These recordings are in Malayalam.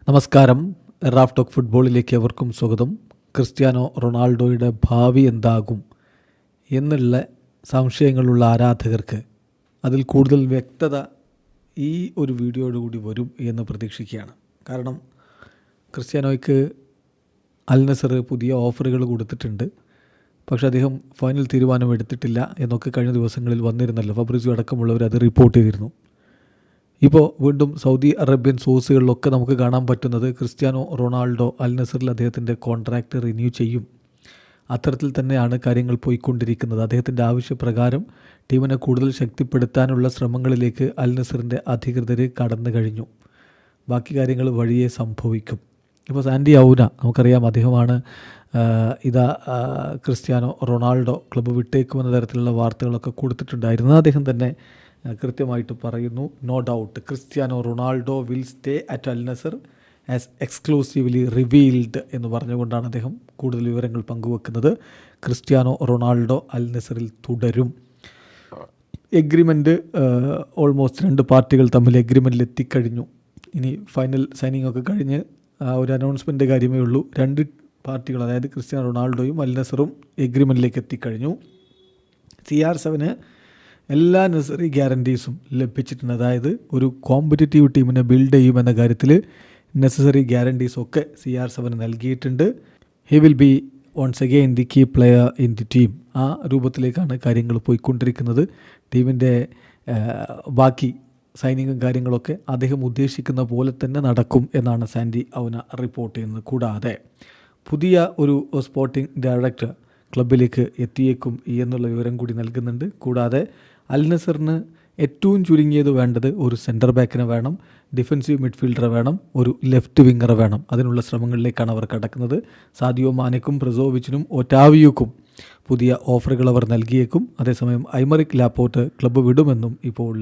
നമസ്കാരം. റാഫ് ടോക്ക് ഫുട്ബോളിലേക്ക് അവർക്കും സ്വാഗതം. ക്രിസ്ത്യാനോ റൊണാൾഡോയുടെ ഭാവി എന്താകും എന്നുള്ള സംശയങ്ങളുള്ള ആരാധകർക്ക് അതിൽ കൂടുതൽ വ്യക്തത ഈ ഒരു വീഡിയോയോടുകൂടി വരും എന്ന് പ്രതീക്ഷിക്കുകയാണ്. കാരണം ക്രിസ്ത്യാനോയ്ക്ക് അൽ നസർ പുതിയ ഓഫറുകൾ കൊടുത്തിട്ടുണ്ട്. പക്ഷേ അദ്ദേഹം ഫൈനൽ തീരുമാനം എടുത്തിട്ടില്ല എന്നൊക്കെ കഴിഞ്ഞ ദിവസങ്ങളിൽ വന്നിരുന്നല്ലോ. ഫബ്രിസിയോ അടക്കമുള്ളവർ അത് റിപ്പോർട്ട് ചെയ്തിരുന്നു. ഇപ്പോൾ വീണ്ടും സൗദി അറേബ്യൻ സോഴ്സുകളിലൊക്കെ നമുക്ക് കാണാൻ പറ്റുന്നത് ക്രിസ്ത്യാനോ റൊണാൾഡോ അൽ നസറിൽ അദ്ദേഹത്തിൻ്റെ കോൺട്രാക്റ്റ് റിന്യൂ ചെയ്യും. അത്തരത്തിൽ തന്നെയാണ് കാര്യങ്ങൾ പോയിക്കൊണ്ടിരിക്കുന്നത്. അദ്ദേഹത്തിൻ്റെ ആവശ്യപ്രകാരം ടീമിനെ കൂടുതൽ ശക്തിപ്പെടുത്താനുള്ള ശ്രമങ്ങളിലേക്ക് അൽ നസറിൻ്റെ അധികൃതർ കടന്നു കഴിഞ്ഞു. ബാക്കി കാര്യങ്ങൾ വഴിയെ സംഭവിക്കും. ഇപ്പോൾ സാൻഡി ഔന നമുക്കറിയാം, അദ്ദേഹമാണ് ക്രിസ്ത്യാനോ റൊണാൾഡോ ക്ലബ്ബ് വിട്ടേക്കുമെന്ന തരത്തിലുള്ള വാർത്തകളൊക്കെ കൊടുത്തിട്ടുണ്ടായിരുന്നത്. അദ്ദേഹം തന്നെ കൃത്യമായിട്ട് പറയുന്നു, no doubt Cristiano Ronaldo will stay at Al Nassr as exclusively revealed എന്ന് പറഞ്ഞുകൊണ്ടാണ് അദ്ദേഹം കൂടുതൽ വിവരങ്ങൾ പങ്കുവെക്കുന്നത്. ക്രിസ്ത്യാനോ റൊണാൾഡോ അൽ നസറിൽ തുടരും. എഗ്രിമെൻറ്റ് ഓൾമോസ്റ്റ് 2 പാർട്ടികൾ തമ്മിൽ എഗ്രിമെൻറ്റിൽ എത്തിക്കഴിഞ്ഞു. ഇനി ഫൈനൽ സൈനിങ് ഒക്കെ കഴിഞ്ഞ് ഒരു അനൗൺസ്മെൻറ്റ് കാര്യമേ ഉള്ളൂ. 2 പാർട്ടികൾ, അതായത് ക്രിസ്ത്യാനോ റൊണാൾഡോയും അൽ നസറും എഗ്രിമെൻറ്റിലേക്ക് എത്തിക്കഴിഞ്ഞു. CR7 എല്ലാ നെസറി ഗ്യാരൻറ്റീസും ലഭിച്ചിട്ടുണ്ട്. അതായത് ഒരു കോമ്പറ്റിറ്റീവ് ടീമിനെ ബിൽഡ് ചെയ്യുമെന്ന കാര്യത്തിൽ നെസസറി ഗ്യാരൻറ്റീസൊക്കെ CR7 നൽകിയിട്ടുണ്ട്. He will be once again the key player in the team. ആ രൂപത്തിലേക്കാണ് കാര്യങ്ങൾ പോയിക്കൊണ്ടിരിക്കുന്നത്. ടീമിൻ്റെ ബാക്കി സൈനിങ്ങും കാര്യങ്ങളൊക്കെ അദ്ദേഹം ഉദ്ദേശിക്കുന്ന പോലെ തന്നെ നടക്കും എന്നാണ് സാൻഡി ഔന റിപ്പോർട്ട് ചെയ്യുന്നത്. കൂടാതെ പുതിയ ഒരു സ്പോർട്ടിംഗ് ഡയറക്ടർ ക്ലബിലേക്ക് എത്തിയേക്കും എന്നുള്ള വിവരം കൂടി നൽകുന്നുണ്ട്. കൂടാതെ അൽ നസറിന് ഏറ്റവും ചുരുങ്ങിയത് വേണ്ടത് ഒരു സെൻറ്റർ ബാക്കിനെ വേണം, ഡിഫൻസീവ് മിഡ്ഫീൽഡറെ വേണം, ഒരു ലെഫ്റ്റ് വിങ്ങറെ വേണം. അതിനുള്ള ശ്രമങ്ങളിലേക്കാണ് അവർ കടക്കുന്നത്. സാദിയോ മാനെക്കും ബ്രസോവിച്ചിനും ഒറ്റാവിയുക്കും പുതിയ ഓഫറുകൾ അവർ നൽകിയേക്കും. അതേസമയം ഐമറിക് ലാപ്പോർട്ട് ക്ലബ്ബ് വിടുമെന്നും ഇപ്പോൾ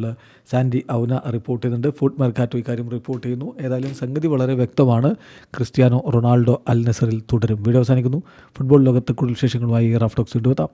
സാൻഡി ഔന റിപ്പോർട്ട് ചെയ്യുന്നുണ്ട്. ഫുഡ് മെർക്കാറ്റോ ഇക്കാര്യം റിപ്പോർട്ട് ചെയ്യുന്നു. ഏതായാലും സംഗതി വളരെ വ്യക്തമാണ്. ക്രിസ്ത്യാനോ റൊണാൾഡോ അൽ നസറിൽ തുടരും. വീഡിയോ അവസാനിക്കുന്നു. ഫുട്ബോൾ ലോകത്തെ കൂടുതൽ വിശേഷങ്ങളുമായി റാഫ് ടോക്സ് വീണ്ടും എത്താം.